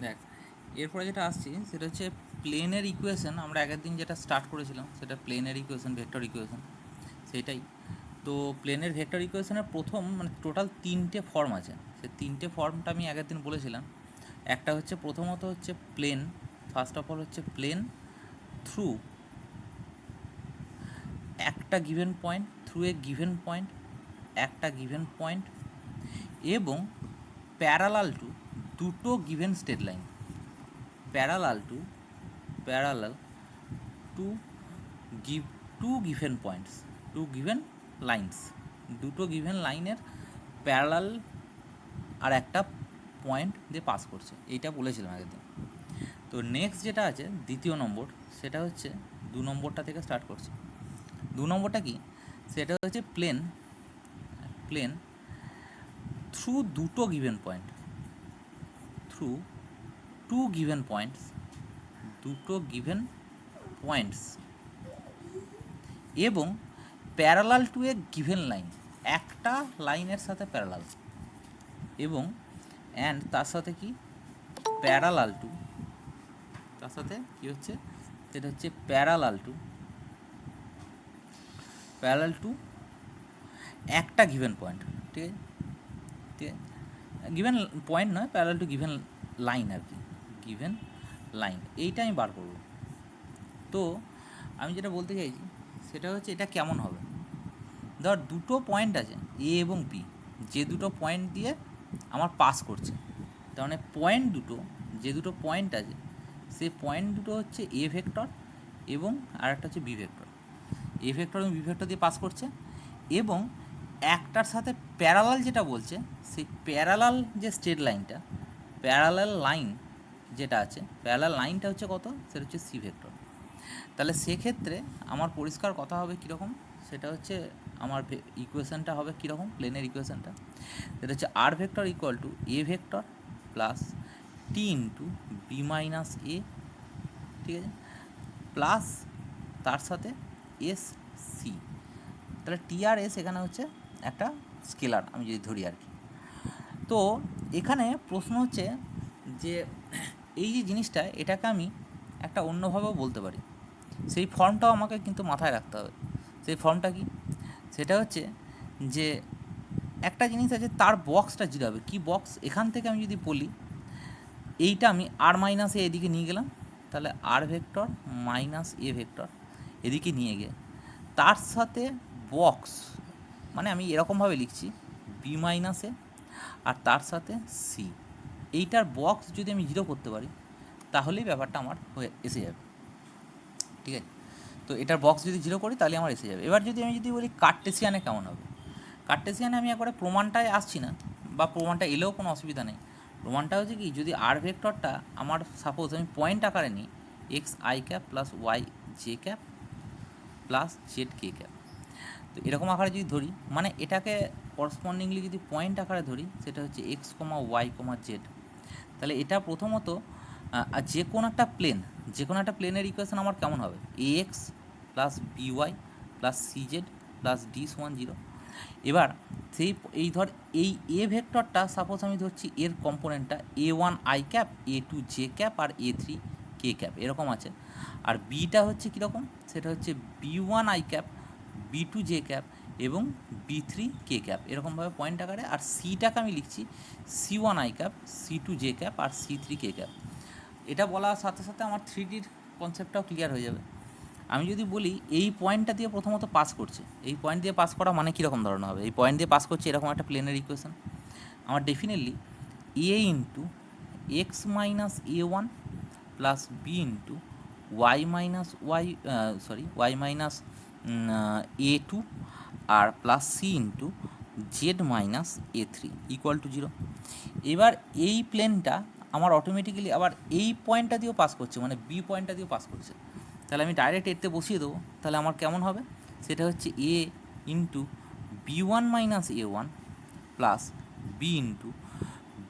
দেখ, এরপরে যেটা আসছি সেটা হচ্ছে প্লেনের ইকুয়েশন। আমরা আগের দিন যেটা স্টার্ট করেছিলাম সেটা প্লেনের ইকুয়েশন, ভেক্টর ইকুয়েশন, সেটাই। তো প্লেনের ভেক্টর ইকুয়েশনের প্রথম মানে টোটাল 3টে ফর্ম আছে। সেই 3টে ফর্মটা আমি আগের দিন বলেছিলাম। একটা হচ্ছে প্রথমত হচ্ছে প্লেন, ফার্স্ট অফ অল হচ্ছে প্লেন থ্রু একটা given point, through a given point, একটা গিভেন পয়েন্ট, এবং প্যারালাল টু দুটো given straight line, parallel to give to given points, to given lines, দুটো গিভেন লাইনের প্যারালাল আর একটা পয়েন্ট দিয়ে পাস করছে, এইটা বলেছিলাম আগের দিন। তো নেক্সট যেটা আছে দ্বিতীয় নম্বর, সেটা হচ্ছে 2 নম্বরটা থেকে স্টার্ট করছে। 2 নম্বরটা কি? সেটা হচ্ছে প্লেন থ্রু দুটো given point, through to given points, দুটো গিভেন পয়েন্টস, এবং parallel two a given line, একটা লাইনের সাথে প্যারালাল, এবং অ্যান্ড তার সাথে কি প্যারালাল টু, তার সাথে কী হচ্ছে সেটা হচ্ছে প্যারালাল টু একটা গিভেন পয়েন্ট। ঠিক আছে, ঠিক আছে, গিভেন পয়েন্ট নয়, প্যারালাল টু গিভেন লাইন আর কি, গিভেন লাইন, এইটা আমি বার করব। তো আমি যেটা বলতে চাইছি সেটা হচ্ছে এটা কেমন হবে। ধর দুটো পয়েন্ট আছে এ এবং বি, যে দুটো পয়েন্ট দিয়ে আমার পাস করছে, তার মানে পয়েন্ট দুটো, যে দুটো পয়েন্ট আছে সেই পয়েন্ট দুটো হচ্ছে এ ভেক্টর এবং আর একটা হচ্ছে বি ভেক্টর। এ ভেক্টর এবং বি ভেক্টর দিয়ে পাস করছে, এবং একটার সাথে প্যারালাল যেটা বলছে, সেই প্যারালাল যে স্ট্রেট লাইনটা, প্যারালাল লাইন যেটা আছে, প্যারালাল লাইনটা হচ্ছে কত, সেটা হচ্ছে সি ভেক্টর। তাহলে সেক্ষেত্রে আমার পরিষ্কার কথা হবে কীরকম, সেটা হচ্ছে আমার ইকুয়েশানটা হবে কীরকম, প্লেনের ইকুয়েশানটা সেটা হচ্ছে r vector equal to a vector plus t into b minus a, ঠিক আছে, প্লাস তার সাথে এস সি। তাহলে টি আর এস এখানে হচ্ছে একটা স্কেলার আমি যদি ধরি আর কি। তো এখানে প্রশ্ন হচ্ছে যে এই যে জিনিসটা, এটাকে আমি একটা অন্যভাবেও বলতে পারি, সেই ফর্মটাও আমাকে কিন্তু মাথায় রাখতে হবে। সেই ফর্মটা কি? সেটা হচ্ছে যে একটা জিনিস আছে, তার বক্সটা জিরো হবে। কী বক্স? এখান থেকে আমি যদি বলি এইটা আমি আর মাইনাস এ এদিকে নিয়ে গেলাম, তাহলে আর ভেক্টর মাইনাস এ ভেক্টর এদিকে নিয়ে গিয়ে তার সাথে বক্স, মানে আমি এরকমভাবে লিখছি বি মাইনাস এ আর তার সাথে সি, এইটার বক্স যদি আমি জিরো করতে পারি তাহলেই ব্যাপারটা আমার হয়ে এসে যাবে। ঠিক আছে, তো এটার বক্স যদি জিরো করি তাহলে আমার এসে যাবে। এবার যদি আমি বলি কার্টেসিয়ানে কেমন হবে, কার্টেসিয়ানে আমি একবারে প্রমাণটায় আসছি না, বা প্রমাণটা এলেও কোনো অসুবিধা নেই। প্রমাণটা হচ্ছে কি, যদি আর ভেক্টরটা আমার সাপোজ আমি পয়েন্ট আকারে নিই, x i cap plus y j cap plus z k cap, তো এরকম আকারে যদি ধরি, মানে এটাকে করসপন্ডিংলি যদি পয়েন্ট আকারে ধরি, সেটা হচ্ছে x comma y comma Z, তাহলে এটা প্রথমত যে কোনো একটা প্লেনের ইকুয়েশন আমার কেমন হবে, a x plus b y plus c z plus d সমান 0। এবার এই ধর এই এ ভেক্টরটা সাপোজ আমি ধরছি এর কম্পোনেন্টটা A1 i cap, A2 j cap আর A3 কে ক্যাপ এরকম আছে। আর বিটা হচ্ছে কীরকম, সেটা হচ্ছে B1 I cap, B2 J cap এবং B3 কে ক্যাপ এরকমভাবে পয়েন্ট আকারে। আর সিটাকে আমি লিখছি C1 i cap, C2 j cap আর C3 কে ক্যাপ। এটা বলার সাথে সাথে আমার 3Dর কনসেপ্টটাও ক্লিয়ার হয়ে যাবে। আমি যদি বলি এই পয়েন্টটা দিয়ে প্রথমত পাস করছে, এই পয়েন্ট দিয়ে পাস করা মানে কীরকম ধরনের হবে, এই পয়েন্ট দিয়ে পাস করছে এরকম একটা প্লেনের ইকুয়েশন, আমার definitely a into x minus A1 plus b into y minus y minus A2 আর plus c into z minus A3 equal to 0। এবার এই প্লেনটা আমার অটোমেটিক্যালি আবার এই পয়েন্টটা দিয়েও পাস করছে, মানে বি পয়েন্টটা দিয়েও পাস করছে। তাহলে আমি ডাইরেক্ট এতে বসিয়ে দেবো, তাহলে আমার কেমন হবে, সেটা হচ্ছে a into B1 minus A1 plus b into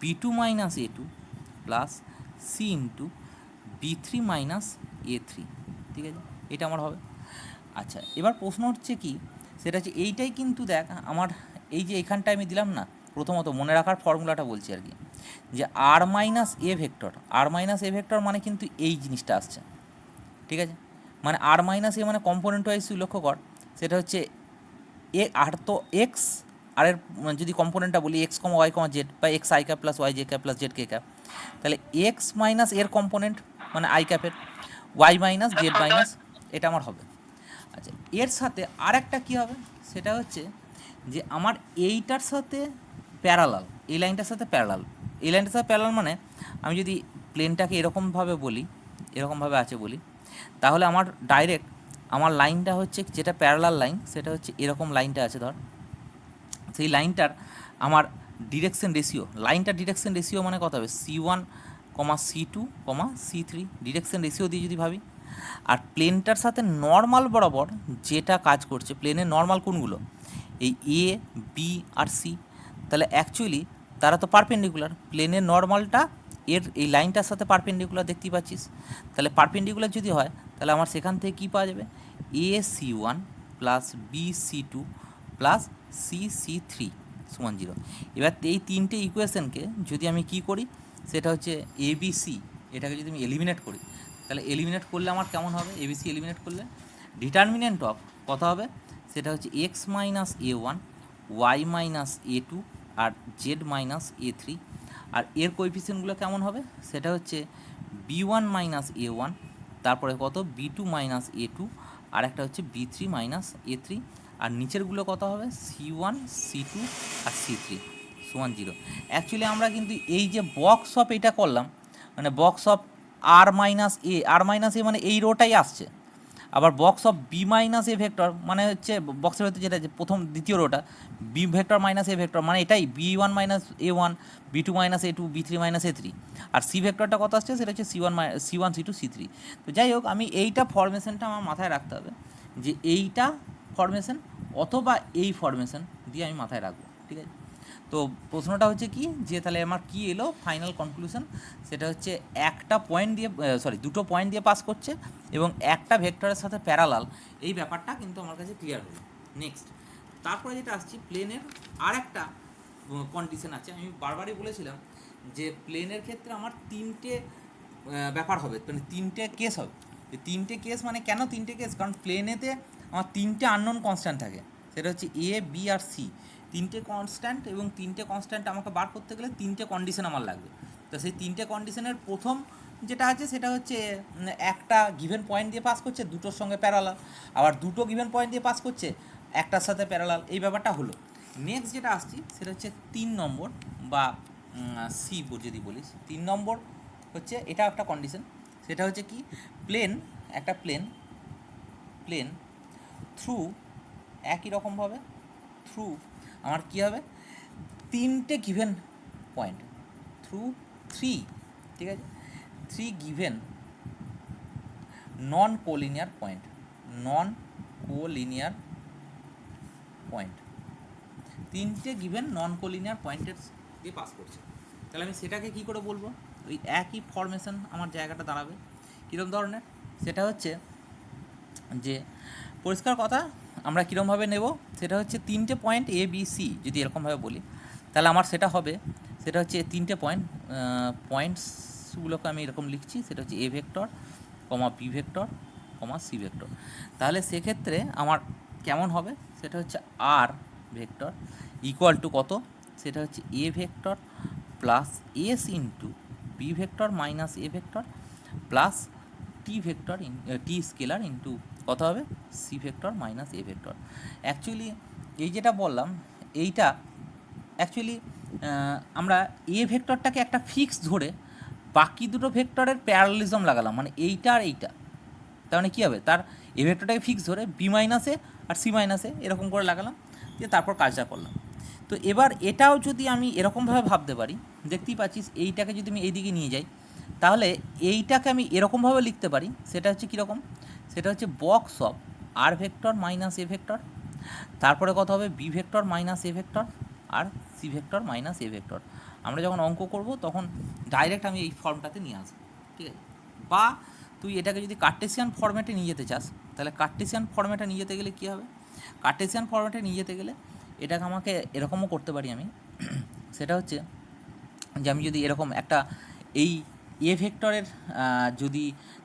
B2 minus A2 plus c into B3 minus A3। ঠিক আছে, এটা আমার হবে। আচ্ছা, এবার প্রশ্ন হচ্ছে কি, সেটা হচ্ছে এইটাই কিন্তু দেখ আমার এই যে এখানটায় আমি দিলাম না, প্রথমত মনে রাখার ফর্মুলাটা বলছি আর কি, যে আর মাইনাস এ ভেক্টর, আর মাইনাস এ ভেক্টর মানে কিন্তু এই জিনিসটা আসছে, ঠিক আছে? মানে আর মাইনাস এ মানে কম্পোনেন্ট ওয়াইজ তুই লক্ষ্য কর, সেটা হচ্ছে এ আর তো এক্স, আর এর যদি কম্পোনেন্টটা বলি x comma y comma z, বা x i cap plus y j cap plus z k cap, তাহলে এক্স মাইনাস এর কম্পোনেন্ট মানে আই ক্যাপের, ওয়াই মাইনাস জেড মাইনাস, এটা আমার হবে। আচ্ছা, এর সাথে আর একটা কী হবে, সেটা হচ্ছে যে আমার এইটার সাথে প্যারালাল, এই লাইনটার সাথে প্যারালাল, এই লাইনটার সাথে প্যারালাল মানে আমি যদি প্লেনটাকে এরকমভাবে বলি, এরকমভাবে আছে বলি, তাহলে আমার ডাইরেক্ট আমার লাইনটা হচ্ছে যেটা প্যারালাল লাইন, সেটা হচ্ছে এরকম লাইনটা আছে ধর, সেই লাইনটার আমার ডিরেকশন রেশিও, লাইনটার ডিরেকশন রেশিও মানে কত হবে, C1, C2, C3 direction ratio দিয়ে যদি ভাবি। আর প্লেনটার সাথে নর্মাল বরাবর যেটা কাজ করছে, প্লেনের নর্মাল কোনগুলো, এই এ বি আর সি, তাহলে অ্যাকচুয়ালি তারা তো পারপেন্ডিকুলার, প্লেনের নর্মালটা এর এই লাইনটার সাথে পারপেন্ডিকুলার, দেখতেই পাচ্ছিস। তাহলে পারপেন্ডিকুলার যদি হয়, তাহলে আমার সেখান থেকে কী পাওয়া যাবে, AC1 plus BC2 plus CC3 সমান 0। এবার এই তিনটে ইকুয়েশনকে যদি আমি কি করি, সেটা হচ্ছে ABC, এটাকে যদি আমি এলিমিনেট করি, তাহলে এলিমিনেট করলে আমার কেমন হবে, ABC এলিমিনেট করলে ডিটারমিনেন্ট অফ কত হবে, সেটা হচ্ছে x minus A1, y minus A2 আর জেড মাইনাস A3। আর এর কোএফিসিয়েন্টগুলো কেমন হবে, সেটা হচ্ছে B1 মাইনাস A1, তারপরে কত B2 মাইনাস A2, আর একটা হচ্ছে B3 মাইনাস A3, আর নিচেরগুলো কত হবে C1, C2 আর C3 সমান 0। অ্যাকচুয়ালি আমরা কিন্তু এই যে বক্স অফ এটা করলাম, মানে box of r minus a, r minus a মানে এই রোটাই আসছে, আবার box of b minus A vector মানে হচ্ছে বক্সের ভেতরে যেটা প্রথম দ্বিতীয় রোটা, বি ভেক্টর মাইনাস এ ভেক্টর মানে এটাই B1 minus A1, B2 minus A2, B3 minus A3, আর সি ভেক্টরটা কত আসছে, সেটা হচ্ছে C1, C2, C3। তো যাই হোক, আমি এইটা ফরমেশনটা আমার মাথায় রাখতে হবে, যে এইটা ফরমেশন অথবা এই ফরমেশন দিয়ে আমি মাথায় রাখবো, ঠিক আছে? তো প্রশ্নটা হচ্ছে কি, যে তাহলে আমার কি এলো ফাইনাল কনক্লুশন, সেটা হচ্ছে একটা পয়েন্ট দিয়ে, দুটো পয়েন্ট দিয়ে পাস করছে এবং একটা ভেক্টরের সাথে প্যারালাল, এই ব্যাপারটা কিন্তু আমার কাছে ক্লিয়ার হলো। নেক্সট, তারপরে যেটা আসছি, প্লেনের আর একটা কন্ডিশন আছে। আমি বারবারই বলেছিলাম যে প্লেনের ক্ষেত্রে আমার তিনটে ব্যাপার হবে, মানে তিনটে কেস হবে। তিনটে কেস মানে কেন তিনটে কেস, কারণ প্লেনেতে আমার তিনটে আননোন কনস্ট্যান্ট থাকে, সেটা হচ্ছে এ বি আর সি, তিনটে কনস্ট্যান্ট, এবং তিনটে কনস্ট্যান্ট আমাকে বার করতে গেলে তিনটে কন্ডিশন আমার লাগবে। তো সেই তিনটে কন্ডিশনের প্রথম যেটা আছে, সেটা হচ্ছে একটা গিভেন পয়েন্ট দিয়ে পাস করছে দুটোর সঙ্গে প্যারালাল, আবার দুটো গিভেন পয়েন্ট দিয়ে পাস করছে একটার সাথে প্যারালাল, এই ব্যাপারটা হলো। নেক্সট যেটা আসছি, সেটা হচ্ছে 3 নম্বর বা সি যদি বলিস, 3 নম্বর হচ্ছে এটা একটা কন্ডিশন, সেটা হচ্ছে কি, প্লেন, একটা প্লেন থ্রু একই রকমভাবে থ্রু আমার কী হবে, তিনটে গিভেন পয়েন্ট থ্রু 3, ঠিক আছে, 3 গিভেন নন কোলিনিয়ার পয়েন্ট, তিনটে গিভেন নন কোলিনিয়ার পয়েন্টের দিয়ে পাস করছে। তাহলে আমি সেটাকে কী করে বলবো, ওই একই ফরমেশন আমার জায়গাটা দাঁড়াবে কীরকম ধরনের, সেটা হচ্ছে যে পরিষ্কার কথা আমরা কীরকমভাবে নেব, সেটা হচ্ছে তিনটে পয়েন্ট এ বি সি যদি এরকমভাবে বলি, তাহলে আমার সেটা হবে, সেটা হচ্ছে তিনটে পয়েন্টসগুলোকে আমি এরকম লিখছি, সেটা হচ্ছে a vector, b vector, c vector. তাহলে সেক্ষেত্রে আমার কেমন হবে, সেটা হচ্ছে আর ভেক্টর ইকুয়াল টু কত, সেটা হচ্ছে a vector plus s into B vector minus A vector plus T vector T scalar into কত হবে, সি ভেক্টর মাইনাস এ ভেক্টর। অ্যাকচুয়ালি এই যেটা বললাম, এইটা অ্যাকচুয়ালি আমরা এ ভেক্টরটাকে একটা ফিক্স ধরে বাকি দুটো ভেক্টরের প্যারালালিজম লাগালাম, মানে এইটা আর এইটা, তার মানে কী হবে, তার এ ভেক্টরটাকে ফিক্স ধরে বি মাইনাসে আর সি মাইনাসে এরকম করে লাগালাম, দিয়ে তারপর কাজটা করলাম। তো এবার এটাও যদি আমি এরকমভাবে ভাবতে পারি, দেখতেই পাচ্ছিস এইটাকে যদি আমি এইদিকে নিয়ে যাই, তাহলে এইটাকে আমি এরকমভাবে লিখতে পারি, সেটা হচ্ছে কীরকম, সেটা হচ্ছে box of r vector minus A vector, তারপরে কত হবে বি ভেক্টর মাইনাস এ ভেক্টর আর সি ভেক্টর মাইনাস এ ভেক্টর। আমরা যখন অঙ্ক করব তখন ডাইরেক্ট আমি এই ফর্মটাতে নিয়ে আসবো, ঠিক আছে? বা তুই এটাকে যদি কার্টেসিয়ান ফরম্যাটে নিয়ে যেতে চাস, তাহলে কার্টেসিয়ান ফরম্যাটে নিয়ে যেতে গেলে কী হবে, কার্টেসিয়ান ফরম্যাটে নিয়ে যেতে গেলে এটাকে আমাকে এরকমও করতে পারি আমি, সেটা হচ্ছে যে আমি যদি এরকম একটা এই এ ভেক্টরের যদি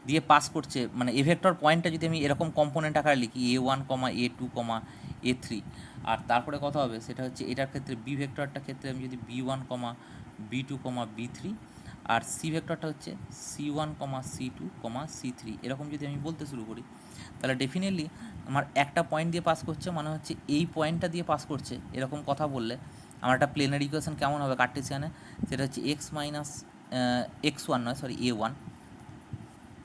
দিয়ে পাস করছে, মানে এ ভেক্টর পয়েন্টটা যদি আমি এরকম কম্পোনেন্ট আকারে লিখি A1, A2, A3, আর তারপরে কথা হবে সেটা হচ্ছে এটার ক্ষেত্রে বি ভেক্টরটার ক্ষেত্রে আমি যদি B1, B2, B3, আর সি ভেক্টরটা হচ্ছে C1, C2, C3 এরকম যদি আমি বলতে শুরু করি, তাহলে ডেফিনেটলি আমার একটা পয়েন্ট দিয়ে পাস করছে মানে হচ্ছে এই পয়েন্টটা দিয়ে পাস করছে এরকম কথা বললে আমার একটা প্লেনার ইকুয়েশন কেমন হবে কার্টেসিয়ানে, সেটা হচ্ছে X1 নয় sorry A1,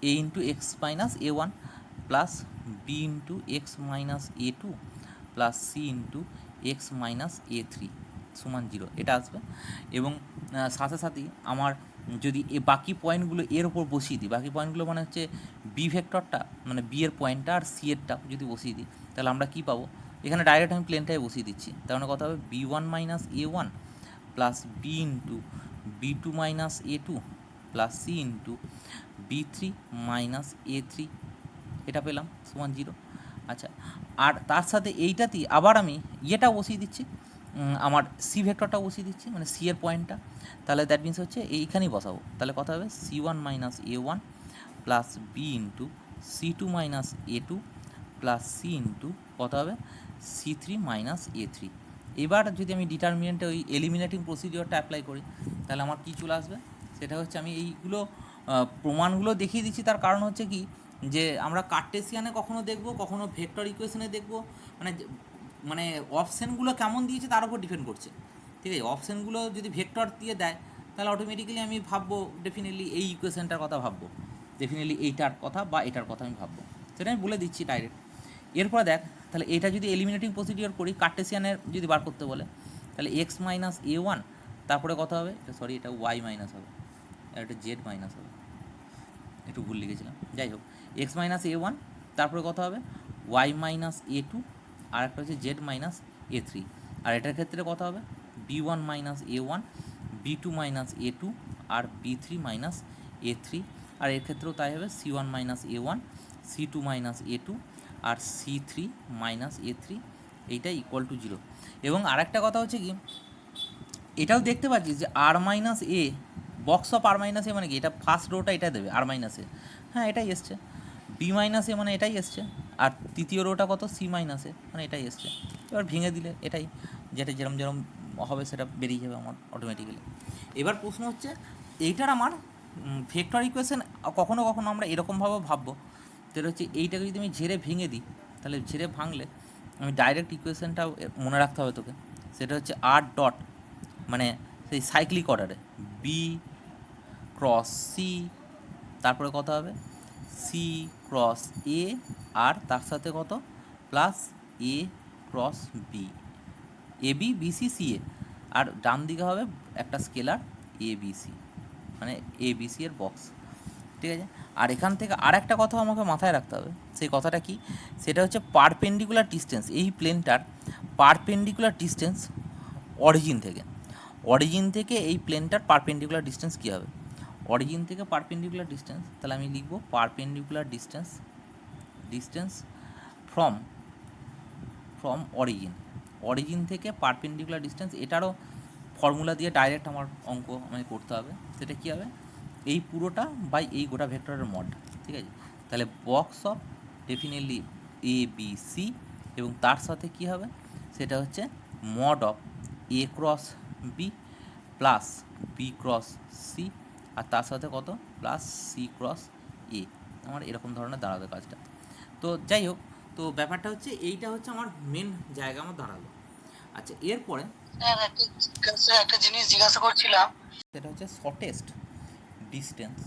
A into x minus A1 plus b into x minus A2 plus c into x minus A3 সমান 0, এটা আসবে। এবং সাথে সাথেই আমার যদি বাকি পয়েন্টগুলো এর ওপর বসিয়ে দিই, বাকি পয়েন্টগুলো মানে হচ্ছে বি ভেক্টরটা মানে বি এর পয়েন্টটা আর সি এরটা যদি বসিয়ে দিই, তাহলে আমরা কী পাবো, এখানে ডাইরেক্ট আমি প্লেনটাই বসিয়ে দিচ্ছি, তার মানে কথা হবে B1 minus A1 plus b into B2 minus A2 plus c into B3 minus A3, এটা পেলাম সমান 0। আচ্ছা, আর তার সাথে এইটাতেই আবার আমি ইয়েটা বসিয়ে দিচ্ছি, আমার সি ভেক্টরটা বসিয়ে দিচ্ছি মানে সি এর পয়েন্টটা, তাহলে দ্যাট মিনস হচ্ছে এইখানেই বসাবো, তাহলে কথা হবে C1 minus A1 plus b into C2 minus A2 plus c into কত হবে C3 মাইনাস A3। এবার যদি আমি ডিটারমিনেন্টে ওই এলিমিনেটিং প্রসিডিওরটা অ্যাপ্লাই করি, তাহলে আমার কী চলে আসবে, সেটা হচ্ছে আমি এইগুলো প্রমাণগুলো দেখিয়ে দিচ্ছি, তার কারণ হচ্ছে কি যে আমরা কার্টেসিয়ানে কখনো দেখব, কখনো ভেক্টর ইকুয়েশনে দেখব, মানে মানে অপশানগুলো কেমন দিয়েছে তার উপর ডিপেন্ড করছে, ঠিক আছে। অপশানগুলো যদি ভেক্টর দিয়ে দেয় তাহলে অটোমেটিক্যালি আমি ভাববো ডেফিনেটলি এই ইকুয়েশনটার কথা ভাববো, ডেফিনেটলি এইটার কথা বা এটার কথা আমি ভাববো, সেটা আমি বলে দিচ্ছি ডাইরেক্ট। এরপরে দেখ, তাহলে এটা যদি এলিমিনেটিং প্রসিডিওর করি, কার্টেসিয়ানের যদি বার করতে বলে, তাহলে এক্স মাইনাস A1, তারপরে কথা হবে সরি এটা ওয়াই মাইনাস হবে, আর এটা জেড মাইনাস হবে, একটু ভুল লিখেছিলাম, যাই হোক এক্স মাইনাস A1, তারপরে কথা হবে ওয়াই মাইনাস A2, আর একটা হচ্ছে জেড মাইনাস A3, আর এটার ক্ষেত্রে কথা হবে B1 minus A1, B2 minus A2 আর B3 মাইনাস A3, আর এর ক্ষেত্রেও তাই হবে C1 minus A1, C2 minus A2 আর C3 মাইনাস A3, এইটা ইকুয়াল টু 0। এবং আরেকটা কথা হচ্ছে কি, এটাও দেখতে পাচ্ছিস যে r minus a, box of r minus a মানে কি, এটা ফার্স্ট রোটা এটা দেবে আর মাইনাস এ, হ্যাঁ এটাই এসছে, বি মাইনাস এ মানে এটাই এসছে, আর তৃতীয় রোটা কত সি মাইনাস এ মানে এটাই এসছে। এবার ভেঙে দিলে এটাই, যেটা যেরম যেরম হবে সেটা বেরিয়ে যাবে আমার অটোমেটিক্যালি। এবার প্রশ্ন হচ্ছে এইটার আমার ভেক্টর ইকুয়েশন কখনো কখনো আমরা এরকমভাবে ভাববো, যেটা হচ্ছে এইটাকে যদি আমি ঝেড়ে ভেঙে দিই, তাহলে ঝেড়ে ভাঙলে আমি ডাইরেক্ট ইকুয়েশনটা মনে রাখতে হবে তোকে, সেটা হচ্ছে আর ডট মানে সেই সাইক্লিক অর্ডারে বি ক্রস সি, তারপরে কত হবে সি ক্রস এ, আর তার সাথে কত plus A cross B, A B B C C এ, আর ডান দিকে হবে একটা স্কেলার এ বি সি মানে এ বি সি এর বক্স, ঠিক আছে। আর এখান থেকে আর একটা কথা আমাকে মাথায় রাখতে হবে, সেই কথাটা কি, সেটা হচ্ছে পারপেন্ডিকুলার ডিস্টেন্স, এই প্লেনটার পারপেন্ডিকুলার ডিস্টেন্স অরিজিন থেকে এই প্লেনটার পারপেন্ডিকুলার ডিস্টেন্স কী হবে, অরিজিন থেকে পারপেন্ডিকুলার ডিস্টেন্স, তাহলে আমি লিখব পারপেন্ডিকুলার ডিস্টেন্স ফ্রম অরিজিন থেকে পারপেন্ডিকুলার ডিস্টেন্স, এটারও ফর্মুলা দিয়ে ডাইরেক্ট আমার অঙ্ক আমাকে করতে হবে, সেটা কী হবে এই পুরোটা বাই এই গোটা ভেক্টরের মড, ঠিক আছে। তাহলে box of definitely a b c, এবং তার সাথে কী হবে সেটা হচ্ছে mod of a cross b plus b cross c, আর তার সাথে কত প্লাস সি ক্রস এ, আমার এরকম ধরনের দাঁড়াবে কাজটা। তো যাই হোক, তো ব্যাপারটা হচ্ছে এইটা হচ্ছে আমার মেন জায়গা আমার দাঁড়ালো। আচ্ছা, এরপরে একটা জিনিস জিজ্ঞাসা করছিলাম, সেটা হচ্ছে শর্টেস্ট ডিস্টেন্স।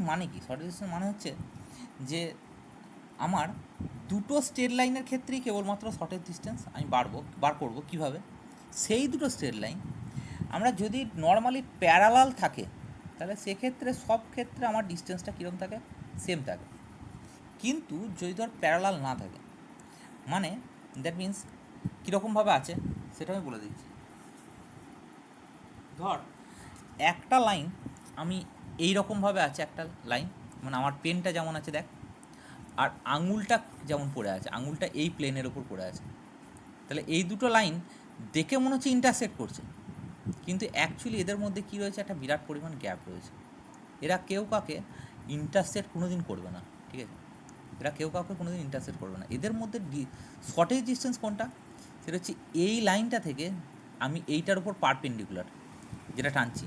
মানে কি, শর্টেস্ট ডিস্টেন্স মানে হচ্ছে যে আমার দুটো স্ট্রেট লাইনের ক্ষেত্রেই কেবলমাত্র শর্টেস্ট ডিস্টেন্স আমি বার করবো কীভাবে, সেই দুটো স্ট্রেট লাইন আমরা যদি নর্মালি প্যারালাল থাকে তাহলে সেক্ষেত্রে সব ক্ষেত্রে আমার ডিস্টেন্সটা কীরকম থাকে, সেম থাকে। কিন্তু যদি ধর প্যারালাল না থাকে, মানে দ্যাট মিন্স কীরকমভাবে আছে সেটা আমি বলে দিচ্ছি। ধর একটা লাইন আমি এই রকমভাবে আছে, একটা লাইন মানে আমার পেনটা যেমন আছে দেখ, আর আঙুলটা যেমন পড়ে আছে, আঙুলটা এই প্লেনের ওপর পড়ে আছে, তাহলে এই দুটো লাইন দেখে মনে হচ্ছে ইন্টারসেক্ট করছে, কিন্তু অ্যাকচুয়ালি এদের মধ্যে কী রয়েছে, একটা বিরাট পরিমাণ গ্যাপ রয়েছে। এরা কেউ কাকে ইন্টারসেক্ট কোনো দিন করবে না, ঠিক আছে? এরা কেউ কাউকে কোনো দিন ইন্টারসেক্ট করবে না। এদের মধ্যে শর্টেজ ডিস্টেন্স কোনটা, সেটা হচ্ছে এই লাইনটা থেকে আমি এইটার উপর পারপেন্ডিকুলার যেটা টানছি,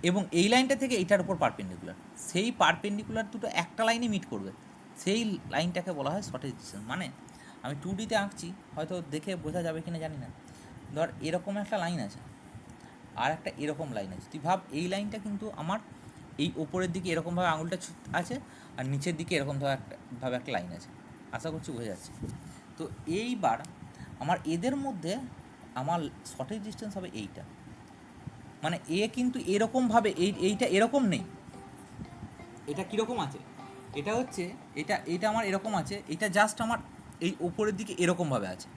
এবং এই লাইনটা থেকে এইটার উপর পারপেন্ডিকুলার, সেই পারপেন্ডিকুলার দুটো একটা লাইনে মিট করবে, সেই লাইনটাকে বলা হয় শর্টেজ ডিস্টেন্স। মানে আমি 2Dতে আঁকছি, হয়তো দেখে বোঝা যাবে কিনা জানি না, ধর এরকম একটা লাইন আছে আর একটা এরকম লাইন আছে, তুই ভাব এই লাইনটা কিন্তু আমার এই ওপরের দিকে এরকমভাবে আঙুলটা আছে, আর নিচের দিকে এরকমভাবে একটা লাইন আছে, আশা করছি বোঝা যাচ্ছে। তো এইবার আমার এদের মধ্যে আমার শর্টেজ ডিস্টেন্স হবে এইটা, মানে এ কিন্তু এরকমভাবে এইটা এরকম নেই, এটা কীরকম আছে, এটা হচ্ছে এটা আমার এরকম আছে, এটা জাস্ট আমার এই ওপরের দিকে এরকমভাবে আছে,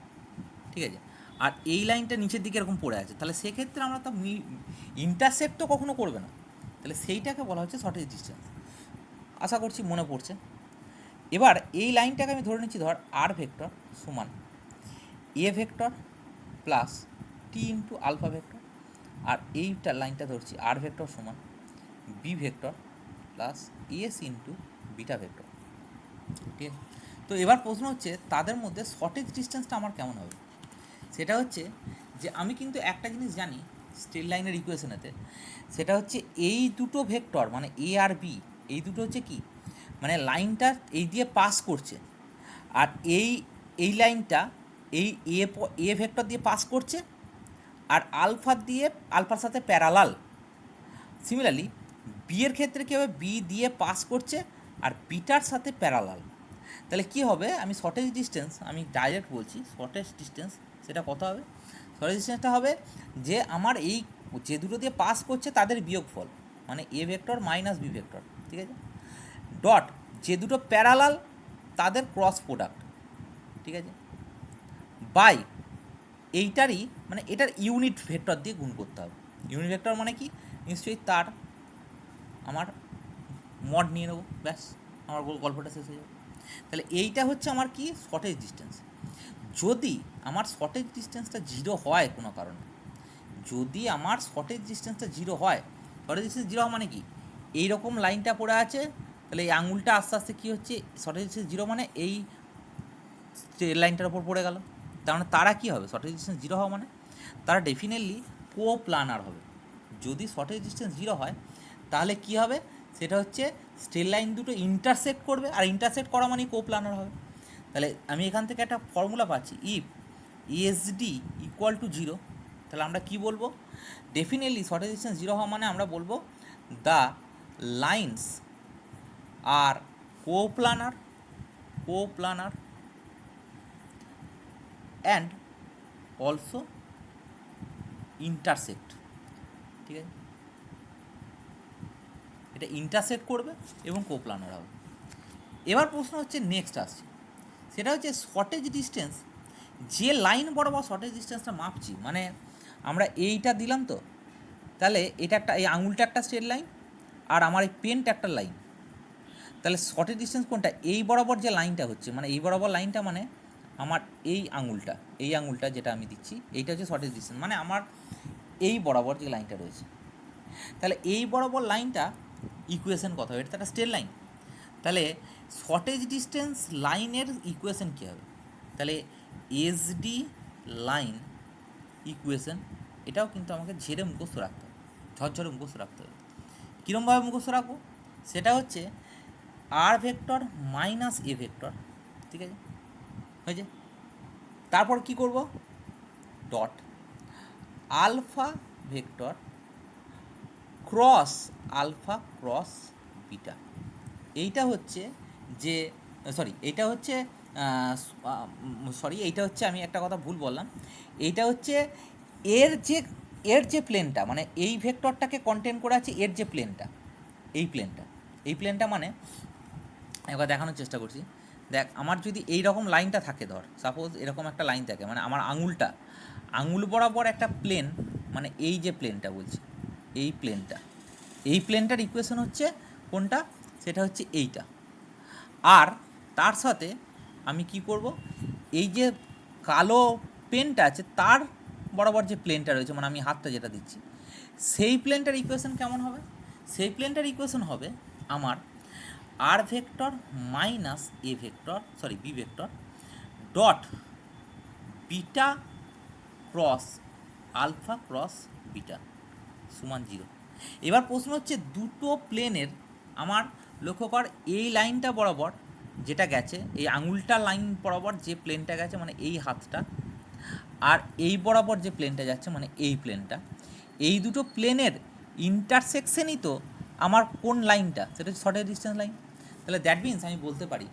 ঠিক আছে? আর এই লাইনটা নিচের দিকে এরকম পড়ে আছে, তাহলে সেক্ষেত্রে আমরা তো ইন্টারসেক্ট তো কখনো করবে না, তাহলে সেইটাকে বলা হচ্ছে শর্টেজ ডিস্টেন্স। আশা করছি মনে পড়ছে। এবার এই লাইনটাকে আমি ধরে নিচ্ছি, ধর আর ভেক্টর সমান a vector plus t into alpha vector, আর এইটা লাইনটা ধরছি আর ভেক্টর সমান b vector plus s into beta vector, ঠিক আছে? তো এবার প্রশ্ন হচ্ছে তাদের মধ্যে শর্টেজ ডিস্টেন্সটা আমার কেমন হবে। সেটা হচ্ছে যে আমি কিন্তু একটা জিনিস জানি স্ট্রেট লাইনের ইকুয়েশনেতে, সেটা হচ্ছে এই দুটো ভেক্টর মানে এ আর বি, এই দুটো হচ্ছে কি, মানে লাইনটা এই দিয়ে পাস করছে, আর এই লাইনটা এই এ ভেক্টর দিয়ে পাস করছে, আর আলফার সাথে প্যারালাল। সিমিলারলি বি এর ক্ষেত্রে কী হবে, বি দিয়ে পাস করছে আর বিটার সাথে প্যারালাল। তাহলে কী হবে, আমি শর্টেজ ডিস্টেন্স আমি ডাইরেক্ট বলছি, শর্টেজ ডিস্টেন্স সেটা কত হবে, শর্টেজ ডিস্টেন্সটা হবে যে আমার এই যে দুটো দিয়ে পাস করছে তাদের বিয়োগফল, মানে a vector minus b vector, ঠিক আছে, ডট যে দুটো প্যারালাল তাদের ক্রস প্রোডাক্ট, ঠিক আছে, বাই এইটারই মানে এটার ইউনিট ভেক্টর দিয়ে গুণ করতে হবে। ইউনিট ভেক্টর মানে কি, নিশ্চয়ই তার আমার মড নিয়ে নেবো, ব্যাস আমার গল্পটা শেষ হয়ে যাবে। তাহলে এইটা হচ্ছে আমার কি শর্টেজ ডিস্টেন্স। যদি আমার শর্টেজ ডিস্টেন্সটা 0 হয় কোনো কারণে, যদি আমার শর্টেজ ডিস্টেন্সটা 0 হয়, শর্টেজ ডিস্টেন্স 0 মানে কি, এইরকম লাইনটা পড়ে আছে, তাহলে এই আঙুলটা আস্তে আস্তে কী হচ্ছে, শর্টেজ ডিস্টেন্স 0 মানে এই লাইনটার ওপর পড়ে গেল, তার মানে তারা কী হবে, শর্টেজ ডিস্টেন্স 0 হওয়া মানে তারা ডেফিনেটলি কোপ্লানার হবে। যদি শর্টেজ ডিস্টেন্স 0 হয় তাহলে কি হবে, সেটা হচ্ছে স্ট্রেট লাইন দুটো ইন্টারসেক্ট করবে, আর ইন্টারসেক্ট করা মানেই কোপ্লানার হবে। তাহলে আমি এখান থেকে একটা ফর্মুলা পাচ্ছি, ইফ এসডি ইকুয়াল টু 0, তাহলে আমরা কি বলবো, ডেফিনেটলি শর্টেজ ডিস্টেন্স 0 হওয়া মানে আমরা বলবো the lines are coplanar and also intersect, ঠিক আছে, এটা ইন্টারসেক্ট করবে এবং কোপ্লানার হবে। এবার প্রশ্ন হচ্ছে নেক্সট আসছে, সেটা হচ্ছে শর্টেজ ডিস্টেন্স, যে লাইন বরাবর শর্টেজ ডিস্টেন্সটা মাপছি, মানে আমরা এইটা দিলাম তো, তাহলে এটা একটা এই আঙুলটা একটা স্ট্রেট লাইন আর আমার এই পেনটা একটা লাইন, তাহলে শর্টেজ ডিস্টেন্স কোনটা, এই বরাবর যে লাইনটা হচ্ছে, মানে এই বরাবর লাইনটা মানে আমার এই আঙুলটা যেটা আমি দিচ্ছি এইটা হচ্ছে শর্টেজ ডিস্টেন্স, মানে আমার এই বরাবর যে লাইনটা রয়েছে, তাহলে এই বরাবর লাইনটা ইকুয়েশন কত হবে, এটা একটা স্ট্রেট লাইন, তাহলে শর্টেজ ডিস্টেন্স লাইনের ইকুয়েশন কী হবে, তাহলে এসডি লাইন ইকুয়েশন, এটাও কিন্তু আমাকে ঝেড়ে মুখস্থ রাখতে হবে, ঝরঝরে মুখস্থ রাখতে হবে। কীরকমভাবে মুখস্থ রাখবো, সেটা হচ্ছে আর ভেক্টর মাইনাস এ ভেক্টর, ঠিক আছে, হয়েছে, তারপর কি করব, dot alpha vector cross alpha cross beta, এইটা হচ্ছে যে এইটা হচ্ছে এইটা হচ্ছে আমি একটা কথা ভুল বললাম, এইটা হচ্ছে এর যে প্লেনটা, মানে এই ভেক্টরটাকে কন্টেন করে আছে এর যে প্লেনটা, এই প্লেনটা মানে একবার দেখানোর চেষ্টা করছি। দেখ, আমার যদি এই রকম লাইনটা থাকে, ধর সাপোজ এরকম একটা লাইন থাকে, মানে আমার আঙুল বরাবর একটা প্লেন, মানে এই যে প্লেনটা বলছি, এই প্লেনটার ইকুয়েশন হচ্ছে কোনটা, সেটা হচ্ছে এইটা, আর তার সাথে আমি কি করব, এই যে কালো পেনটা আছে তার বরাবর যে প্লেনটা রয়েছে, মানে আমি হাতটা যেটা দিচ্ছি, সেই প্লেনটার ইকুয়েশন কেমন হবে? সেই প্লেনটার ইকুয়েশন হবে আমার আর ভেক্টর মাইনাস এ vector, sorry b vector dot beta cross alpha cross beta সমান 0। এবার প্রশ্ন হচ্ছে দুটো প্লেনের আমার লক্ষ্য কর এই লাইনটা বরাবর যেটা গেছে, এই আঙুলটা লাইন বরাবর যে প্লেনটা গেছে মানে এই হাতটা, আর এই বরাবর যে প্লেনটা যাচ্ছে মানে এই প্লেনটা, এই দুটো প্লেনের ইন্টারসেকশনই তো আমার কোন লাইনটা, সেটা হচ্ছে শর্টেস্ট ডিস্টেন্স লাইন। তাহলে দ্যাট মিনস আমি বলতে পারি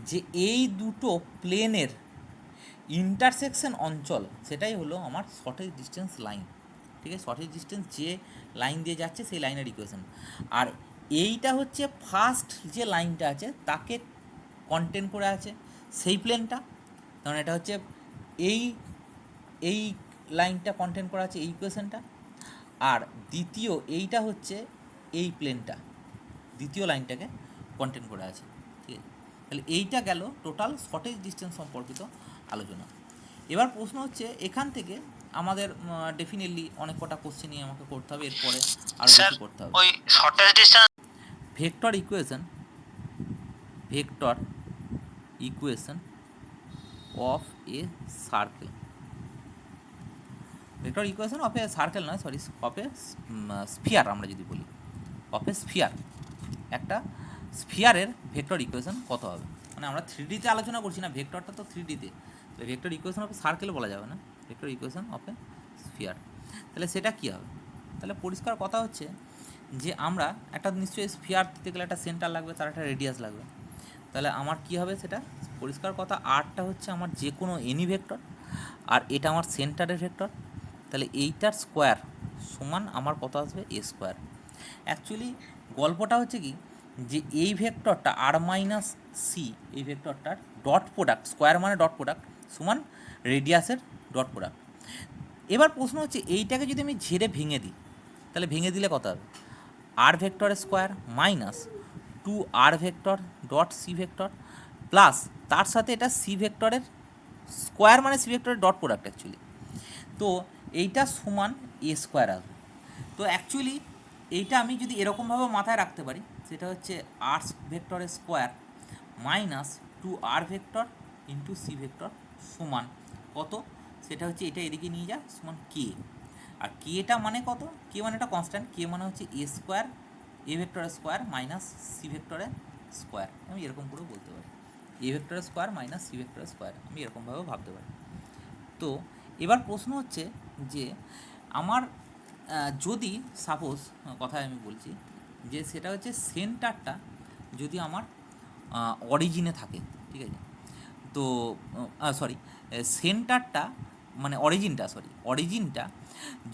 যে এই দুটো প্লেনের ইন্টারসেকশন অঞ্চল সেটাই হলো আমার শর্টেস্ট ডিস্টেন্স লাইন। ঠিক আছে, শর্টেস্ট ডিস্টেন্স যে লাইন দিয়ে যাচ্ছে সেই লাইনের ইকুয়েশন। আর এইটা হচ্ছে ফার্স্ট যে লাইনটা আছে তাকে কন্টেন করে আছে সেই প্লেনটা, কারণ এটা হচ্ছে এই এই লাইনটা কন্টেন করা আছে এই ইকুয়েশনটা। আর দ্বিতীয় এইটা হচ্ছে এই প্লেনটা দ্বিতীয় লাইনটাকে কন্টেন করে আছে। ঠিক আছে, তাহলে এইটা গেল টোটাল শর্টেজ ডিস্টেন্স সম্পর্কিত আলোচনা। এবার প্রশ্ন হচ্ছে এখান থেকে আমাদের ডেফিনেটলি অনেক কটা কোশ্চেনই আমাকে করতে হবে, এরপরে আরও বেশি করতে হবে। ওই shortest distance vector equation of A circle, vector equation of A circle নয়, সরি, অফ এ স্ফিয়ার, আমরা যদি বলি অফ এ স্ফিয়ার, একটা স্ফিয়ারের ভেক্টর ইকুয়েশন কত হবে। মানে আমরা 3Dতে আলোচনা করছি না, ভেক্টরটা তো 3Dতে, তাহলে vector equation of A circle বলা যাবে না, vector equation of A sphere. তাহলে সেটা কী হবে? তাহলে পরিষ্কার কথা হচ্ছে যে আমরা একটা নিশ্চয়ই স্ফিয়ার দিতে গেলে একটা সেন্টার লাগবে, তার একটা রেডিয়াস লাগবে। তাহলে আমার কী হবে সেটা পরিষ্কার কথা, আরটা হচ্ছে আমার যে কোনো এনি ভেক্টর, আর এটা আমার সেন্টারের ভেক্টর। তাহলে এইটার স্কোয়ার সমান আমার কত আসবে? এ স্কোয়ার। অ্যাকচুয়ালি গল্পটা হচ্ছে কি যে এই ভেক্টরটা আর মাইনাস সি, এই ভেক্টরটার ডট প্রোডাক্ট, স্কোয়ার মানে ডট প্রোডাক্ট সমান রেডিয়াসের ডট প্রোডাক্ট। এবার প্রশ্ন হচ্ছে এইটাকে যদি আমি ঝেড়ে ভেঙে দিই, তাহলে ভেঙে দিলে কত হবে? আর ভেক্টরের square minus 2r vector dot c vector plus তার সাথে এটা সি ভেক্টরের স্কোয়ার মানে সি ভেক্টরের ডট প্রোডাক্ট অ্যাকচুয়ালি। তো এইটা সমান এ স্কোয়ার আসবে। তো অ্যাকচুয়ালি এইটা আমি যদি এরকমভাবে মাথায় রাখতে পারি, সেটা হচ্ছে আর ভেক্টরের square minus 2r vector into c vector সমান কত? সেটা হচ্ছে এটা এদিকে নিয়ে যা সমান কে। আর কেটা মানে কত? কে মানে একটা কনস্ট্যান্ট, কে মানে হচ্ছে এ স্কোয়ার, এ ভেক্টরের স্কোয়ার মাইনাস সি ভেক্টরের স্কোয়ার, আমি এরকম করেও বলতে পারি, এ ভেক্টরের স্কোয়ার মাইনাস সি ভেক্টরের স্কোয়ার, আমি এরকমভাবেও ভাবতে পারি। তো এবার প্রশ্ন হচ্ছে যে আমার যদি সাপোজ কথায় আমি বলছি যে সেটা হচ্ছে সেন্টারটা যদি আমার অরিজিনে থাকে, ঠিক আছে, তো সরি সেন্টারটা মানে অরিজিনটা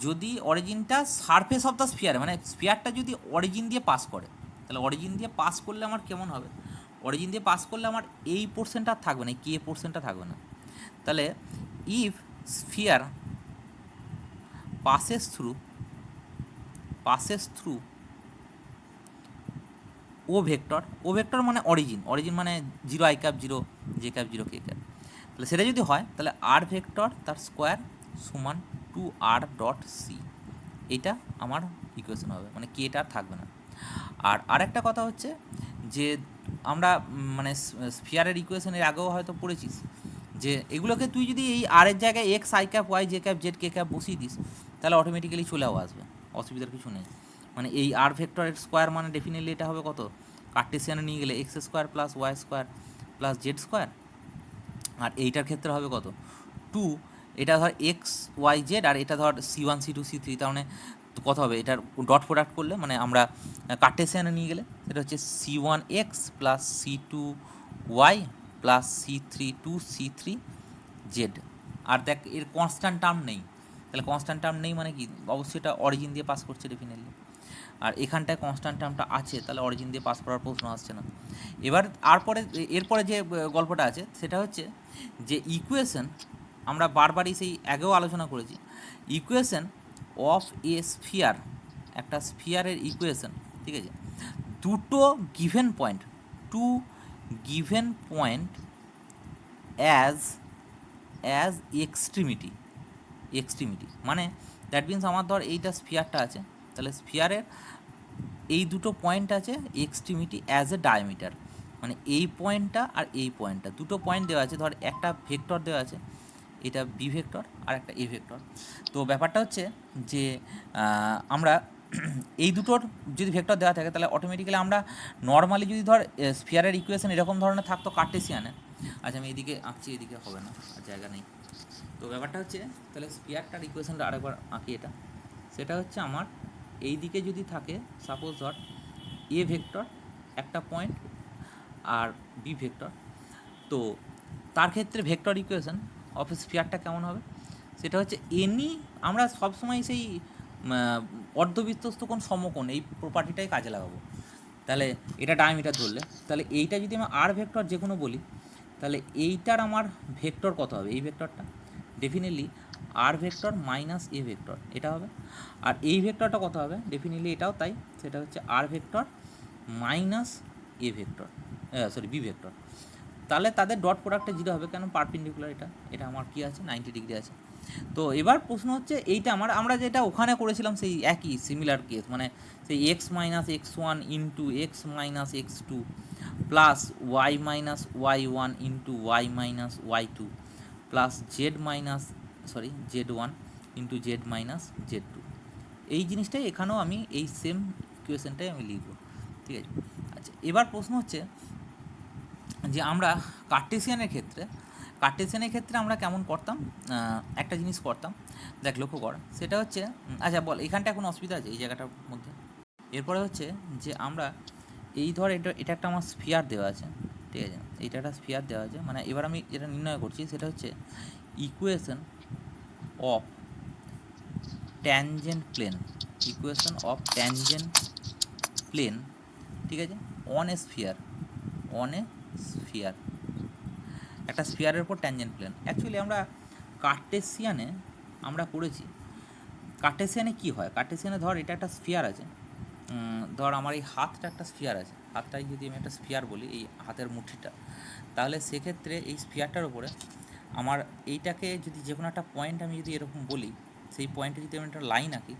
যদি অরিজিনটা সারফেস অফ দ্য স্ফিয়ার, মানে স্ফিয়ারটা যদি অরিজিন দিয়ে পাস করে, তাহলে অরিজিন দিয়ে পাস করলে আমার কেমন হবে? অরিজিন দিয়ে পাস করলে আমার এই পোর্শনটা থাকবে না, কে পোর্শনটা থাকবে না। তাহলে if sphere passes through O vector মানে অরিজিন মানে 0 i cap 0 j cap 0 k cap, তাহলে সেটা যদি হয় তাহলে আর ভেক্টর তার স্কোয়ার সমান 2r ডট সি, এইটা আমার ইকুয়েশন হবে, মানে কেটা আর থাকবে না। আর আরেকটা কথা হচ্ছে যে আমরা মানে স্ফিয়ারের ইকুয়েশনের আগেও হয়তো পড়েছিস যে এগুলোকে তুই যদি এই আরের জায়গায় x i cap y j cap z k cap বসিয়ে দিস তাহলে অটোমেটিক্যালি চলেও আসবে, অসুবিধার কিছু নেই। মানে এই আর ভেক্টরের স্কোয়ার মানে ডেফিনেটলি এটা হবে কত? কার্টেসিয়ানে নিয়ে গেলে x square plus y square plus z square, আর এইটার ক্ষেত্রে হবে কত? 2, এটা ধর এক্স ওয়াই জেড, আর এটা ধর C1 C2 C3, তার মানে কত হবে? এটার ডট প্রোডাক্ট করলে মানে আমরা কার্টেসিয়ানে নিয়ে গেলে সেটা হচ্ছে C1x plus C2y plus C3 আর দেখ এর কনস্ট্যান্ট টার্ম নেই, তাহলে কনস্ট্যান্ট টার্ম নেই মানে কি? অবশ্যই এটা অরিজিন দিয়ে পাস করছে ডেফিনেটলি, আর এখানটায় কনস্ট্যান্ট টার্মটা আছে, তাহলে অরিজিন দিয়ে পাস করার প্রশ্ন আসছে না। এবার এরপরে যে গল্পটা আছে সেটা হচ্ছে যে ইকুয়েশন, আমরা বারবারই সেই আগেও আলোচনা করেছি, ইকুয়েশন অফ এ স্ফিয়ার, একটা স্ফিয়ারের ইকুয়েশন, ঠিক আছে, দুটো given point, two given point as extremity, extremity, মানে দ্যাট মিনস আমার ধর এইটা স্ফিয়ারটা আছে, তাহলে স্ফিয়ারের এই দুটো পয়েন্ট আছে এক্সট্রিমিটি অ্যাজ এ ডায়ামিটার, মানে এই পয়েন্টটা আর এই পয়েন্টটা, দুটো পয়েন্ট দেওয়া আছে, ধর একটা ভেক্টর দেওয়া আছে, এটা বি ভেক্টর আর একটা এ ভেক্টর। তো ব্যাপারটা হচ্ছে যে আমরা এই দুটোর যদি ভেক্টর দেওয়া থাকে তাহলে অটোমেটিক্যালি আমরা নর্মালি যদি ধর স্ফিয়ারের ইকুয়েশন এরকম ধরনের থাকতো কার্টেসিয়ানে, আচ্ছা আমি এদিকে আঁকছি, এদিকে হবে না, আর জায়গা নেই। তো ব্যাপারটা হচ্ছে তাহলে স্ফিয়ারটার ইকুয়েশনটা আরেকবার আঁকি, এটা সেটা হচ্ছে আমার এই দিকে যদি থাকে সাপোজ ধর এ ভেক্টর একটা পয়েন্ট আর বি ভেক্টর, তো তার ক্ষেত্রে ভেক্টর ইকুয়েশন অফ স্ফিয়ারটা কেমন হবে, সেটা হচ্ছে এনি, আমরা সবসময় সেই অর্ধবৃত্তস্থ কোণ সমকোণ এই প্রপার্টিটাই কাজে লাগাবো। তাহলে এটা ডায়ামিটার ধরলে, তাহলে এইটা যদি আমি আর ভেক্টর যে কোনো বলি, তাহলে এইটার আমার ভেক্টর কত হবে, এই ভেক্টরটা ডেফিনেটলি আর ভেক্টর মাইনাস এ ভেক্টর এটা হবে। আর এই ভেক্টরটা কত হবে, ডেফিনেটলি এটাও তাই, সেটা হচ্ছে আর ভেক্টর মাইনাস এ ভেক্টর, সরি বি ভেক্টর। তাহলে তাদের ডট প্রোডাক্টে জিরো হবে, কেন পারপেন্ডিকুলার, এটা এটা আমার কী আছে 90 ডিগ্রি আছে। তো এবার প্রশ্ন হচ্ছে এইটা আমরা যেটা ওখানে করেছিলাম সেই একই সিমিলার কেস, মানে সেই x minus x one into x minus x two plus y minus y one into y minus y two plus z minus sorry z one into z minus z two, এই জিনিসটাই এখানেও আমি এই same ইকুয়েশনটাই আমি লিখব, ঠিক আছে। আচ্ছা এবার প্রশ্ন হচ্ছে যে আমরা কার্টেসিয়ানের ক্ষেত্রে আমরা কেমন করতাম, একটা জিনিস করতাম, দেখ লক্ষ্য কর, সেটা হচ্ছে আচ্ছা বল এখানটা কোনো অসুবিধা আছে এই জায়গাটার মধ্যে। এরপরে হচ্ছে যে আমরা এই ধর এটা একটা আমার স্ফিয়ার দেওয়া আছে, ঠিক আছে, এইটা একটা স্ফিয়ার দেওয়া আছে, মানে এবার আমি যেটা নির্ণয় করছি সেটা হচ্ছে equation of tangent plane, equation of tangent plane, ঠিক আছে, অন এ স্ফিয়ার একটা স্ফিয়ারের উপর ট্যানজেন্ট প্লেন। অ্যাকচুয়ালি আমরা কার্টেসিয়ানে আমরা পড়েছি, কার্টেসিয়ানে কী হয়, কার্টেসিয়ানে ধর এটা একটা স্ফিয়ার আছে, ধর আমার এই হাতটা একটা স্ফিয়ার আছে, হাতটাই যদি আমি একটা স্ফিয়ার বলি, এই হাতের মুঠিটা, তাহলে সেক্ষেত্রে এই স্ফিয়ারটার উপরে আমার এইটাকে যদি যে কোনো একটা পয়েন্ট আমি যদি এরকম বলি, সেই পয়েন্টে যদি আমি একটা লাইন আঁকি,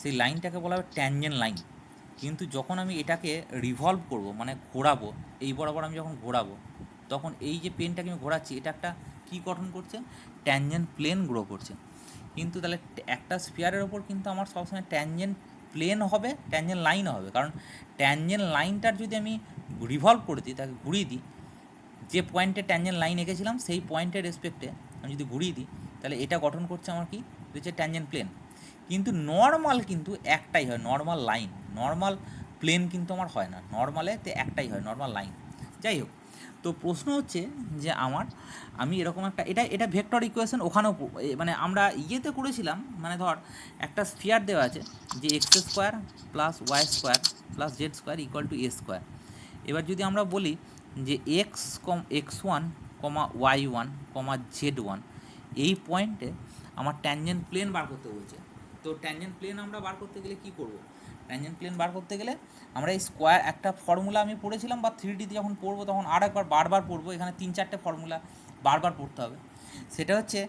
সেই লাইনটাকে বলা হবে ট্যানজেন্ট লাইন। কিন্তু যখন আমি এটাকে রিভলভ করব, মানে ঘোরাবো, এই বরাবর আমি যখন ঘোরাবো, তখন এই যে পেনটাকে আমি ঘোরাচ্ছি এটা একটা কী গঠন করছে, ট্যানজেন্ট প্লেন গ্রো করছে। কিন্তু তাহলে একটা স্ফিয়ারের ওপর কিন্তু আমার সবসময় ট্যানজেন্ট প্লেন হবে, ট্যানজেন্ট লাইনও হবে, কারণ ট্যানজেন্ট লাইনটার যদি আমি রিভলভ করে দিই, তাকে ঘুরিয়ে দিই, যে পয়েন্টে ট্যানজেন্ট লাইন এঁকেছিলাম সেই পয়েন্টের রেসপেক্টে আমি যদি ঘুরিয়ে দিই, তাহলে এটা গঠন করছে আমার কি হচ্ছে ট্যানজেন্ট প্লেন। কিন্তু নর্মাল কিন্তু একটাই হয়, নর্মাল লাইন, নর্মাল প্লেন কিন্তু আমার হয় না, নর্মালেতে একটাই হয়, নর্মাল লাইন। যাই হোক, তো প্রশ্ন হচ্ছে যে আমি এরকম একটা এটা ভেক্টর ইকুয়েশন ওখানেও মানে আমরা ইয়েতে করেছিলাম, মানে ধর একটা স্ফিয়ার দেওয়া আছে যে x square plus y square plus z square equal to a square. এবার যদি আমরা বলি যে x one comma y one comma z one, এই পয়েন্টে আমার ট্যানজেন্ট প্লেন বার করতে বলছে। তো ট্যানজেন্ট প্লেন আমরা বার করতে গেলে কী করব, ট্যানজেন্ট প্লেন বার করতে গেলে আমরা এই স্কোয়ার একটা ফর্মুলা আমি পড়েছিলাম, বা 3Dতে যখন পড়বো তখন আর একবার বারবার পড়বো, এখানে 3-4টে ফর্মুলা বারবার পড়তে হবে। সেটা হচ্ছে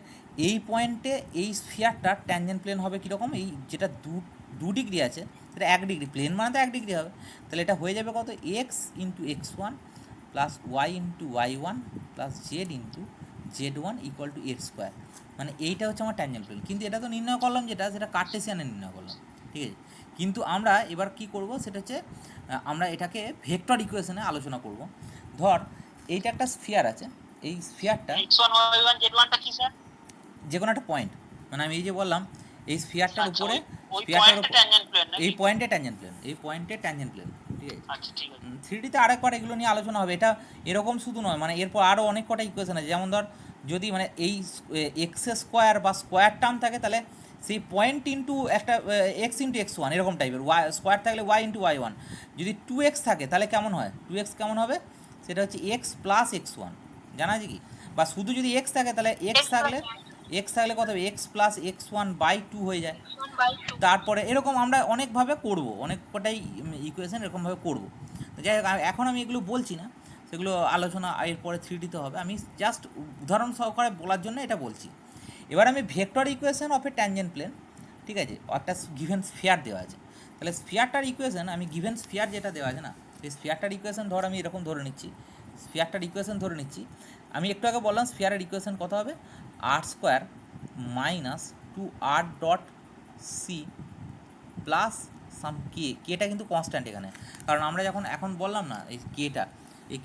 এই পয়েন্টে এই স্ফিয়ারটার ট্যানজেন্ট প্লেন হবে কীরকম, এই যেটা 2 ডিগ্রি আছে সেটা 1 ডিগ্রি, প্লেন মানে তো 1 ডিগ্রি হবে, তাহলে এটা হয়ে যাবে কত, x into x one plus y into y one plus z into z one equal to এর স্কোয়ার। মানে এইটা হচ্ছে আমার ট্যানজেন্ট প্লেন। কিন্তু এটা তো নির্ণয় করলাম সেটা কার্টেসিয়ানে নির্ণয় করলাম, ঠিক আছে। কিন্তু আমরা এবার কি করব, সেটা হচ্ছে আমরা এটাকে ভেক্টর ইকুয়েশনে আলোচনা করব। ধর এইটা একটা স্ফিয়ার আছে, এই স্ফিয়ারটা যে কোনো একটা পয়েন্ট, মানে আমি এই যে বললাম এই স্ফিয়ারটার উপরে এই পয়েন্টে ট্যানজেন্ট প্লেন, ঠিক আছে। 3Dতে আরেকবার এগুলো নিয়ে আলোচনা হবে, এটা এরকম শুধু নয়, মানে এরপর আরও অনেক কটা ইকুয়েশন আছে, যেমন ধর যদি মানে এই এক্স স্কোয়ার বা স্কোয়ার টার্ম থাকে, তাহলে সেই পয়েন্ট ইন্টু একটা এক্স ইন্টু এক্স ওয়ান এরকম টাইপের, ওয়াই স্কোয়ার থাকলে ওয়াই ইন্টু ওয়াই ওয়ান, যদি 2x থাকে তাহলে কেমন হয়, 2x কেমন হবে, সেটা হচ্ছে এক্স প্লাস এক্স ওয়ান, জানা আছে কি, বা শুধু যদি এক্স থাকে তাহলে এক্স থাকলে কত হবে, x plus x one by two হয়ে যায়। তারপরে এরকম আমরা অনেকভাবে করব, অনেক কটাই ইকুয়েশন এরকমভাবে করব। যাই হোক, এখন আমি এগুলো বলছি না, সেগুলো আলোচনা এরপরে 3Dতে হবে, আমি জাস্ট উদাহরণ সহকারে বলার জন্য এটা বলছি। এবার আমি vector equation of a tangent plane, ঠিক আছে, একটা গিভেন স্ফিয়ার দেওয়া আছে, তাহলে স্ফিয়ারটার ইকুয়েশন আমি গিভেন স্ফিয়ার যেটা দেওয়া আছে না, সেই স্ফিয়ারটার ইকুয়েশন ধর আমি এরকম ধরে নিচ্ছি, স্ফিয়ারটার ইকুয়েশন ধরে নিচ্ছি, আমি একটু আগে বললাম স্ফিয়ারের ইকুয়েশন কত হবে, r square minus 2r dot C plus some কেটা কিন্তু কনস্ট্যান্ট এখানে, কারণ আমরা যখন এখন বললাম না এই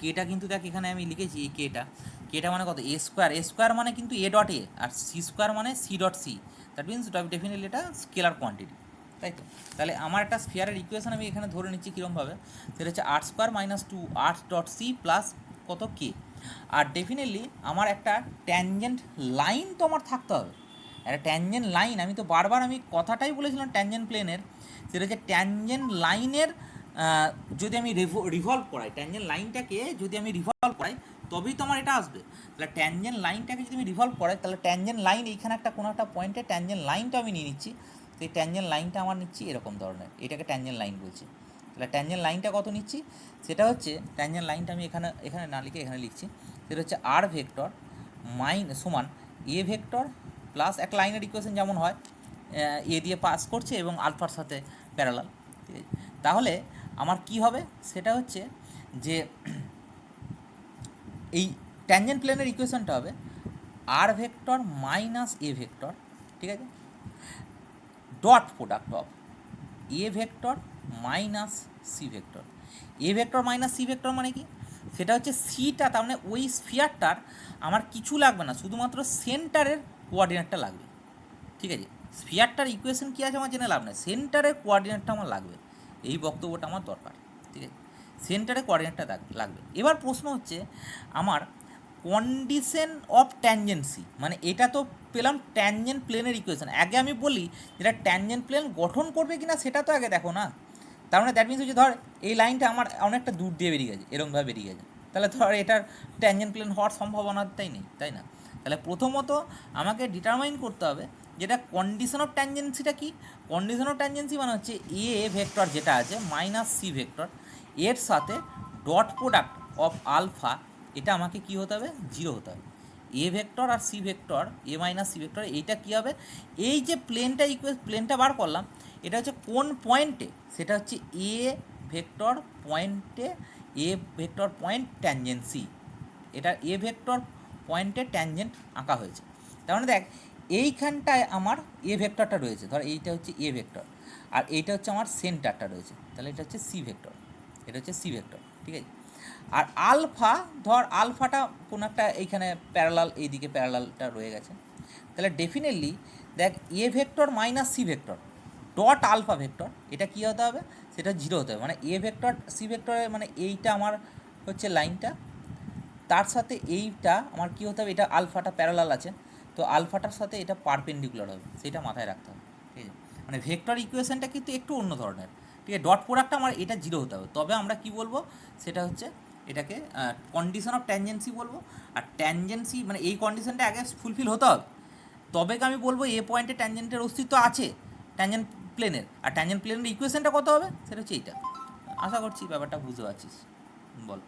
কেটা কিন্তু দেখ এখানে আমি লিখেছি এই কেটা মানে কত, এ স্কোয়ার মানে কিন্তু এ ডট এ, আর সি স্কোয়ার মানে C dot C, that means definitely এটা স্কেলার কোয়ান্টিটি, তাই তো। তাহলে আমার একটা স্ফিয়ারের ইকুয়েশন আমি এখানে ধরে নিচ্ছি কীরকমভাবে, সেটা হচ্ছে r square minus 2r dot C plus কত কে, আর ডেফিনেটলি আমার একটা ট্যানজেন্ট লাইন তো আমার থাকতে হবে, একটা ট্যানজেন্ট লাইন, আমি তো বারবার আমি কথাটাই বলেছিলাম ট্যানজেন্ট প্লেনের, সেটা হচ্ছে ট্যানজেন্ট লাইনের যদি আমি রিভলভ করাই, ট্যানজেন্ট লাইনটাকে যদি আমি রিভলভ করাই তবেই তো আমার এটা আসবে। তাহলে ট্যানজেন্ট লাইনটাকে যদি আমি রিভলভ করাই, তাহলে ট্যানজেন্ট লাইন এইখানে একটা কোনো একটা পয়েন্টে ট্যানজেন্ট লাইনটা আমি নিয়ে নিচ্ছি, সেই ট্যানজেন্ট লাইনটা আমার নিচ্ছি এরকম ধরনের, এটাকে ট্যানজেন্ট লাইন বলছি। তাহলে ট্যানজেন্ট লাইনটা কত নিচ্ছি, সেটা হচ্ছে ট্যানজেন্ট লাইনটা আমি এখানে না লিখে এখানে লিখছি, সেটা হচ্ছে আর ভেক্টর সমান এ ভেক্টর প্লাস একটা লাইনের ইকুয়েশন যেমন হয়, এ দিয়ে পাস করছে এবং আলফার সাথে প্যারালাল, ঠিক আছে। তাহলে আমার কি হবে, সেটা হচ্ছে যে এই ট্যানজেন্ট প্লেনের ইকুয়েশনটা হবে আর ভেক্টর মাইনাস এ ভেক্টর, ঠিক আছে, dot product of A vector minus C vector. A vector minus C vector মানে কি, সেটা হচ্ছে সিটা, তার মানে ওই স্ফিয়ারটার আমার কিছু লাগবে না, শুধুমাত্র সেন্টারের কোঅর্ডিনেটটা লাগবে, ঠিক আছে। স্ফিয়ারটার ইকুয়েশন কী আছে আমার জেনে লাভ নেই, সেন্টারের কোঅর্ডিনেটটা আমার লাগবে, এই বক্তব্যটা আমার দরকার, ঠিক আছে, সেন্টারে কোঅর্ডিনেটটা লাগবে। এবার প্রশ্ন হচ্ছে আমার কন্ডিশন অফ ট্যানজেন্সি, মানে এটা তো পেলাম ট্যানজেন্ট প্লেনের ইকুয়েশন, আগে আমি বলি যেটা ট্যানজেন্ট প্লেন গঠন করবে কিনা সেটা তো আগে দেখো না, তার মানে দ্যাট মিনস হচ্ছে ধর এই লাইনটা আমার অনেকটা দূর দিয়ে বেরিয়ে গেছে, এরকমভাবে বেরিয়ে গেছে, তাহলে ধর এটার ট্যানজেন্ট প্লেন হওয়ার সম্ভাবনাটাই নেই, তাই না। তাহলে প্রথমত আমাকে ডিটারমাইন করতে হবে যেটা কন্ডিশন অফ ট্যানজেন্সিটা কি, কন্ডিশন অফ ট্যানজেন্সি মানে হচ্ছে এ ভেক্টর যেটা আছে মাইনাস সি ভেক্টর এর সাথে ডট প্রোডাক্ট অফ আলফা, এটা আমাকে কী হতে হবে, 0 হতে হবে। এ ভেক্টর আর C vector, A minus C vector, এইটা কী হবে, এই যে প্লেনটা বার করলাম, এটা হচ্ছে কোন পয়েন্টে, সেটা হচ্ছে এ ভেক্টর পয়েন্টে, এ ভেক্টর পয়েন্ট ট্যানজেন্সি, এটা এ ভেক্টর পয়েন্টে ট্যানজেন্ট আঁকা হয়েছে। তার মানে দেখ এইখানটায় আমার এ ভেক্টরটা রয়েছে, ধর এইটা হচ্ছে এ ভেক্টর, আর এইটা হচ্ছে আমার সেন্টারটা রয়েছে, তাহলে এটা হচ্ছে সি ভেক্টর, এটা হচ্ছে সি ভেক্টর, ঠিক আছে। আর আলফা, ধর আলফাটা কোনো একটা এইখানে প্যারালাল, এইদিকে প্যারালালটা রয়ে গেছে, তাহলে ডেফিনেটলি দেখ A vector minus C vector dot alpha vector, এটা কী হতে হবে, সেটা 0 হতে হবে, মানে এ ভেক্টর সি ভেক্টরে মানে এইটা আমার হচ্ছে লাইনটা, তার সাথে এইটা আমার কী হতে হবে, এটা আলফাটা প্যারালাল আছে, তো আলফাটার সাথে এটা পারপেন্ডিকুলার হবে, সেটা মাথায় রাখতে হবে, ঠিক আছে। মানে ভেক্টর ইকুয়েশনটা কিন্তু একটু অন্য ধরনের, ঠিক আছে। ডট প্রোডাক্টটা আমার এটা 0 হতে হবে, তবে আমরা কি বলবো, সেটা হচ্ছে এটাকে কন্ডিশন অফ ট্যানজেন্সি বলবো। আর ট্যানজেন্সি মানে এই কন্ডিশনটা আগে ফুলফিল হতে হবে, তবে আমি বলবো এ পয়েন্টে ট্যানজেন্টের অস্তিত্ব আছে ট্যানজেন্ট প্লেনের, আর ট্যানজেন্ট প্লেনের ইকুয়েশনটা কত হবে, সেটা হচ্ছে এইটা। আশা করছি ব্যাপারটা বুঝতে পারছিস, বল।